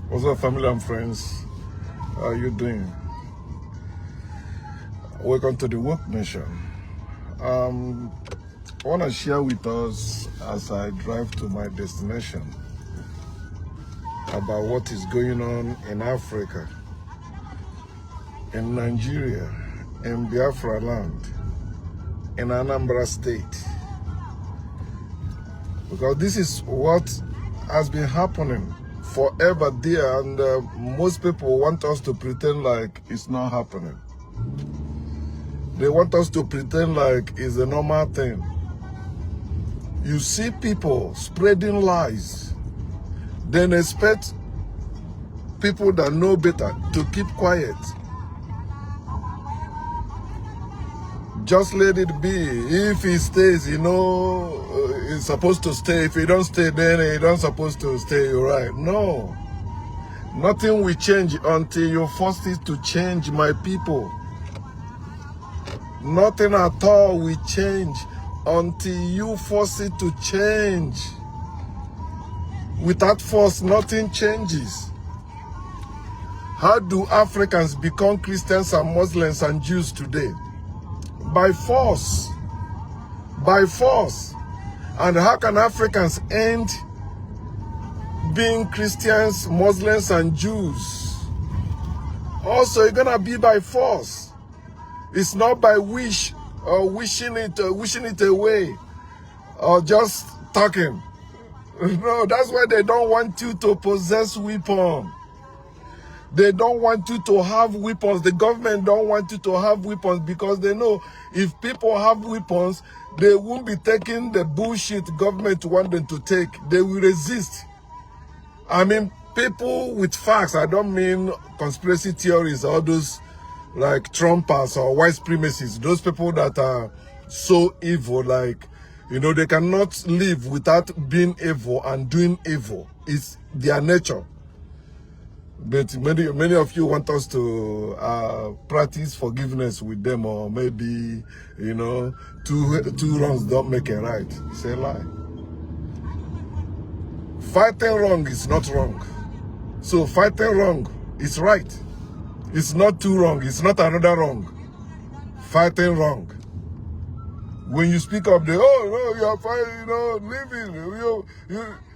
What's up, family and friends? How are you doing? Welcome to the Woke Nation. I want to share with us as I drive to my destination about what is going on in Africa, in Nigeria, in Biafra land, in Anambra State. Because this is what has been happening forever there, and most people want us to pretend like it's not happening. They want us to pretend like it's a normal thing. You see people spreading lies, then expect people that know better to keep quiet. Just let it be. If he stays, he's supposed to stay. If he don't stay, then he don't supposed to stay, right? No. Nothing will change until you force it to change, my people. Nothing at all will change until you force it to change. Without force, nothing changes. How do Africans become Christians and Muslims and Jews today? By force. By force. And how can Africans end being Christians, Muslims, and Jews? Also, it's gonna be by force. It's not by wish or wishing it away or just talking. No, that's why they don't want you to possess weapons. They don't want you to have weapons. The government don't want you to have weapons because they know if people have weapons, they won't be taking the bullshit government want them to take. They will resist. I mean, people with facts. I don't mean conspiracy theories or those like Trumpers or white supremacists. Those people that are so evil, like, they cannot live without being evil and doing evil. It's their nature. But many of you want us to practice forgiveness with them, or maybe, two wrongs don't make a right. It's a lie. Fighting wrong is not wrong. So fighting wrong is right. It's not two wrong. It's not another wrong. Fighting wrong. When you speak of you're fighting, living,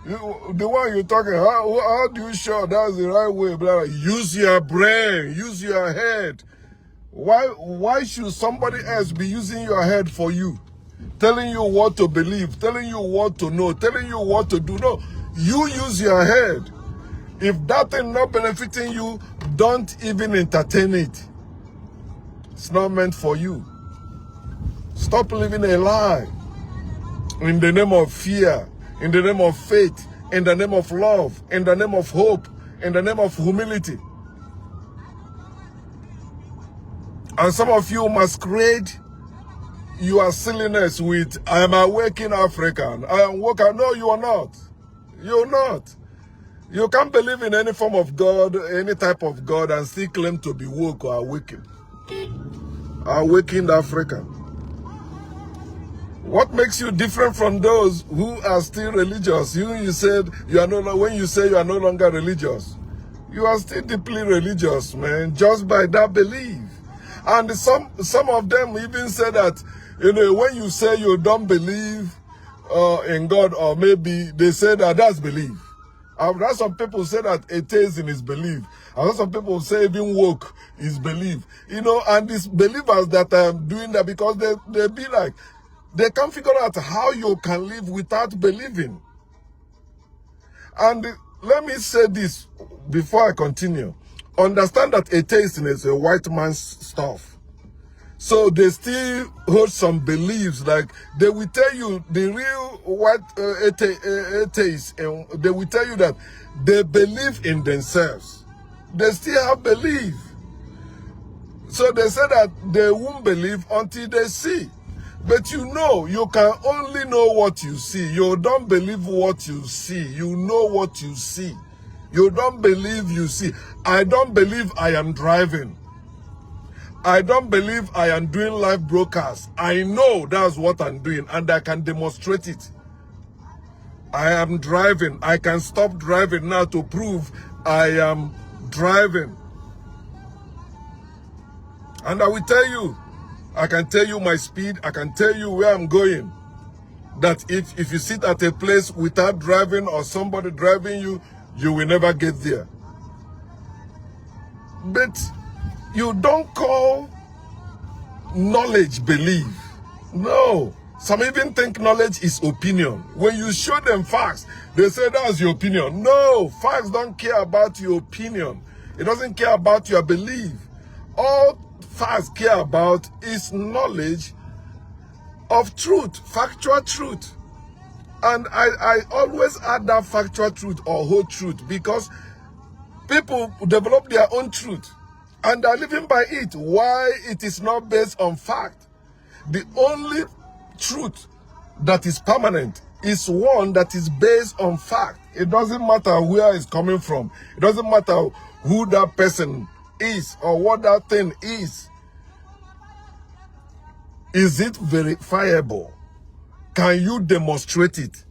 the one you're talking, how do you show that's the right way? Blah, blah. Use your brain, use your head. Why should somebody else be using your head for you? Telling you what to believe, telling you what to know, telling you what to do. No, you use your head. If that thing not benefiting you, don't even entertain it. It's not meant for you. Stop living a lie in the name of fear, in the name of faith, in the name of love, in the name of hope, in the name of humility. And some of you masquerade your silliness with, I am a waking African. I am woke. No, you are not. You're not. You can't believe in any form of God, any type of God, and still claim to be woke or awakened. Awakened African. What makes you different from those who are still religious? You said you are when you say you are no longer religious, you are still deeply religious, man, just by that belief. And some of them even say that, when you say you don't believe in God, or maybe they say that that's belief. I've heard some people say that atheism is belief. I've heard some people say being woke is belief. And these believers that are doing that because they be like, they can't figure out how you can live without believing. And let me say this before I continue. Understand that atheism is a white man's stuff. So they still hold some beliefs, like they will tell you, the real white atheists, and they will tell you that they believe in themselves. They still have belief. So they say that they won't believe until they see. But you can only know what you see. You don't believe what you see. You know what you see. You don't believe you see. I don't believe I am driving. I don't believe I am doing live broadcast. I know that's what I'm doing and I can demonstrate it. I am driving. I can stop driving now to prove I am driving. And I will tell you, I can tell you my speed, I can tell you where I'm going. That if you sit at a place without driving or somebody driving you, you will never get there. But you don't call knowledge belief. No. Some even think knowledge is opinion. When you show them facts, they say that's your opinion. No, facts don't care about your opinion. It doesn't care about your belief. All facts care about is knowledge of truth, factual truth. And I always add that factual truth or whole truth because people develop their own truth and are living by it. Why it is not based on fact? The only truth that is permanent is one that is based on fact. It doesn't matter where it's coming from. It doesn't matter who that person is or what that thing is. Is it verifiable? Can you demonstrate it?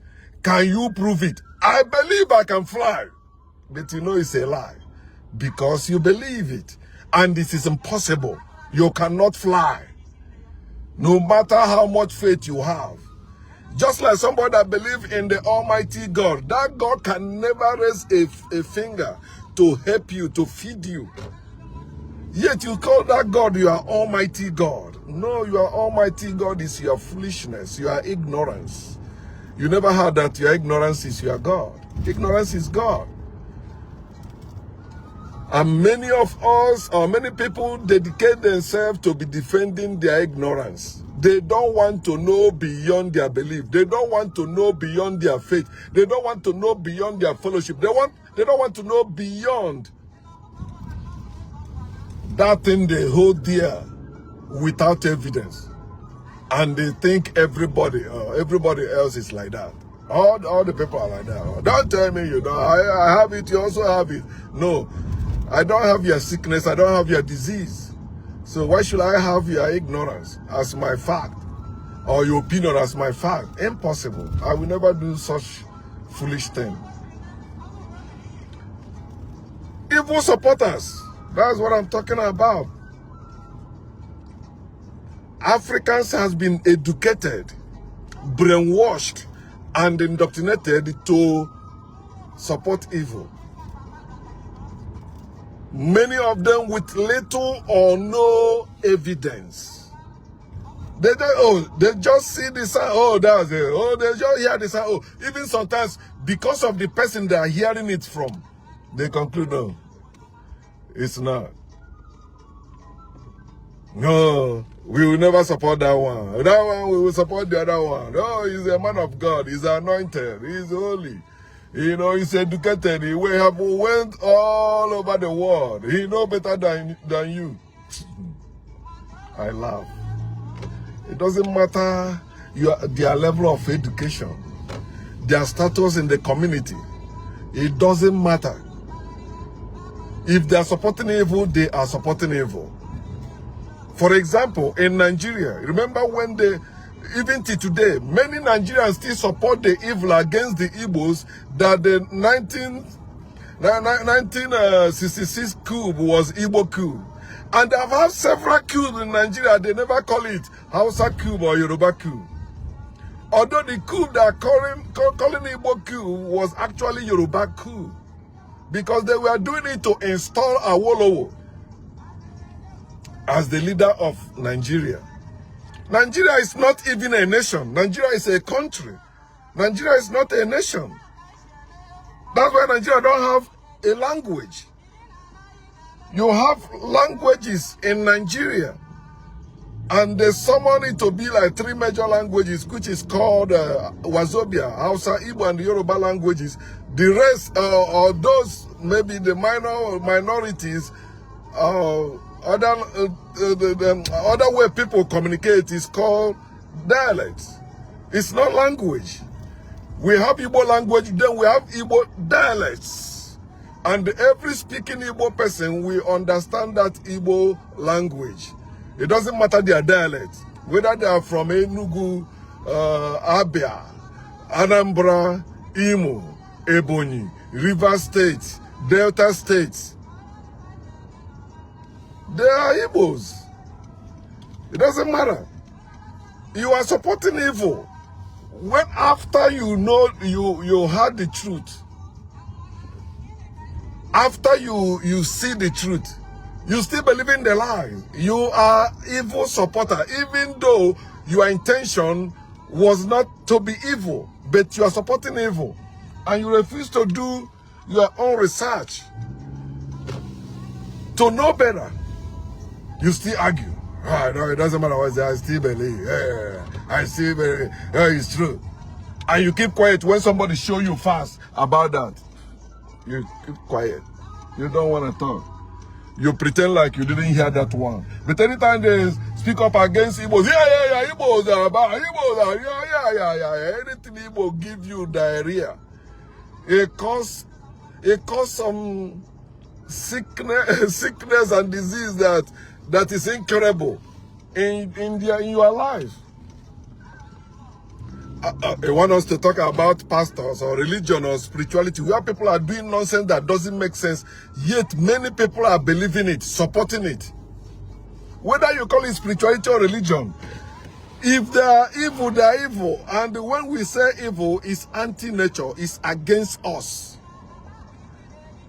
Can you prove it? I believe I can fly. But you know it's a lie. Because you believe it. And it is impossible. You cannot fly. No matter how much faith you have. Just like somebody that believes in the Almighty God. That God can never raise a finger to help you, to feed you. Yet you call that God your Almighty God. No, your Almighty God is your foolishness, your ignorance. You never heard that your ignorance is your God. Ignorance is God. And many of us, or many people, dedicate themselves to be defending their ignorance. They don't want to know beyond their belief. They don't want to know beyond their faith. They don't want to know beyond their fellowship. They don't want to know beyond that thing they hold dear without evidence. And they think everybody else is like that. All the people are like that. Don't tell me you don't. I have it, you also have it. No, I don't have your sickness, I don't have your disease. So why should I have your ignorance as my fact? Or your opinion as my fact? Impossible. I will never do such foolish thing. Evil supporters. That's what I'm talking about. Africans has been educated, brainwashed, and indoctrinated to support evil. Many of them with little or no evidence. They just see the sign. Oh, that's it. Oh, they just hear the sign. Oh, even sometimes because of the person they are hearing it from, they conclude, no, it's not. No, we will never support that one. That one, we will support the other one. No, he's a man of God. He's anointed. He's holy. You know, he's educated. He went all over the world. He knows better than you. I laugh. It doesn't matter their level of education, their status in the community. It doesn't matter. If they are supporting evil, they are supporting evil. For example, in Nigeria, remember when even till today, many Nigerians still support the evil against the Igbos that the 1966 coup was Igbo coup. And I've had several coups in Nigeria, they never call it Hausa coup or Yoruba coup. Although the coup that are calling Igbo coup was actually Yoruba coup. Because they were doing it to install Awolowo as the leader of Nigeria. Nigeria is not even a nation. Nigeria is a country. Nigeria is not a nation. That's why Nigeria don't have a language. You have languages in Nigeria. And they summon it to be like 3 major languages, which is called Wazobia, Hausa, Igbo, and the Yoruba languages. The rest, or those, maybe the minorities, other way people communicate is called dialects. It's not language. We have Igbo language, then we have Igbo dialects. And every speaking Igbo person will understand that Igbo language. It doesn't matter their dialect, whether they are from Enugu, Abia, Anambra, Imo, Ebonyi, Rivers State, Delta State. They are Igbos. It doesn't matter. You are supporting evil. When after you know you heard the truth, after you see the truth, you still believe in the lie. You are evil supporter, even though your intention was not to be evil, but you are supporting evil, and you refuse to do your own research to know better. You still argue. Oh, no, it doesn't matter what I still believe. Yeah, I still believe. Yeah, it's true. And you keep quiet when somebody show you fast about that. You keep quiet. You don't want to talk. You pretend like you didn't hear that one. But anytime they speak up against Igbos, yeah, Igbos are bad. Igbos are, yeah. Anything Igbo give you diarrhea. It cause some sickness and disease that is incurable in your life. I want us to talk about pastors or religion or spirituality, where people are doing nonsense that doesn't make sense, yet many people are believing it, supporting it. Whether you call it spirituality or religion, if they are evil, they are evil. And when we say evil, it's anti-nature, it's against us.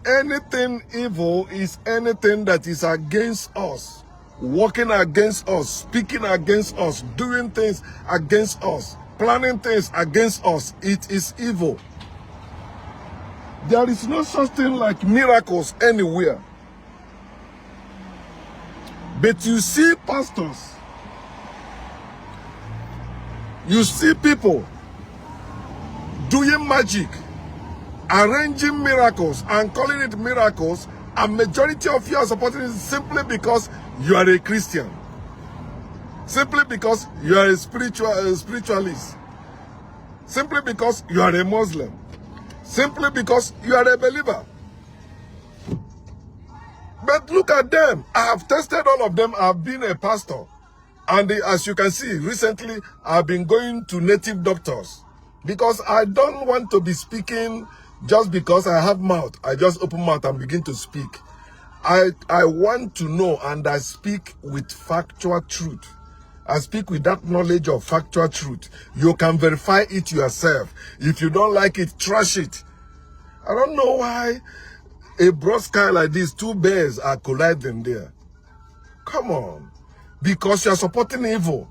Anything evil is anything that is against us, working against us, speaking against us, doing things against us, planning things against us. It is evil. There is no such thing like miracles anywhere. But you see pastors, you see people doing magic, arranging miracles and calling it miracles, and majority of you are supporting it simply because you are a Christian. Simply because you are a spiritualist. Simply because you are a Muslim. Simply because you are a believer. But look at them. I have tested all of them. I have been a pastor. And as you can see, recently I've been going to native doctors. Because I don't want to be speaking just because I have mouth. I just open mouth and begin to speak. I want to know, and I speak with factual truth. I speak with that knowledge of factual truth. You can verify it yourself. If you don't like it, trash it. I don't know why a broad sky like this, two bears are colliding there. Come on. Because you are supporting evil.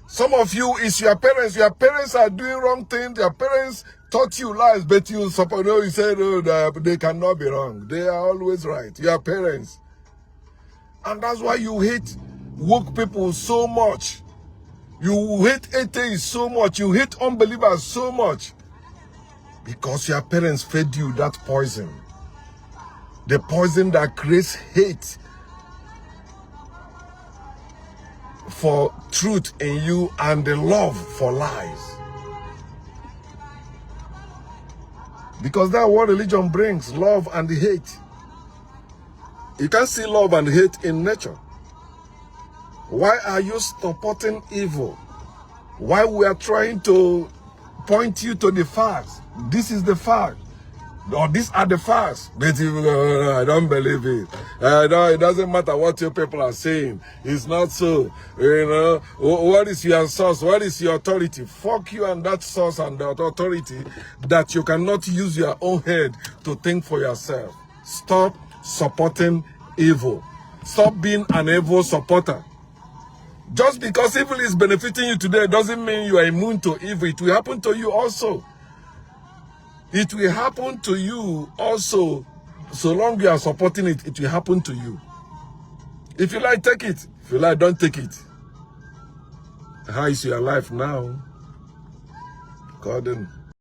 Some of you, it's your parents. Your parents are doing wrong things. Your parents taught you lies, but you support. No, you say no, they cannot be wrong. They are always right. Your parents. And that's why you hate woke people so much. You hate atheists so much. You hate unbelievers so much. Because your parents fed you that poison. The poison that creates hate for truth in you and the love for lies. Because that's what religion brings, love and hate. You can't see love and hate in nature. Why are you supporting evil? Why we are trying to point you to the facts? This is the fact. Or these are the facts. But I don't believe it. It doesn't matter what your people are saying. It's not so. You know, what is your source? What is your authority? Fuck you and that source and that authority that you cannot use your own head to think for yourself. Stop supporting evil. Stop being an evil supporter. Just because evil is benefiting you today doesn't mean you are immune to evil. It will happen to you also. It will happen to you also. So long you are supporting it, it will happen to you. If you like, take it. If you like, don't take it. How is your life now? Gordon.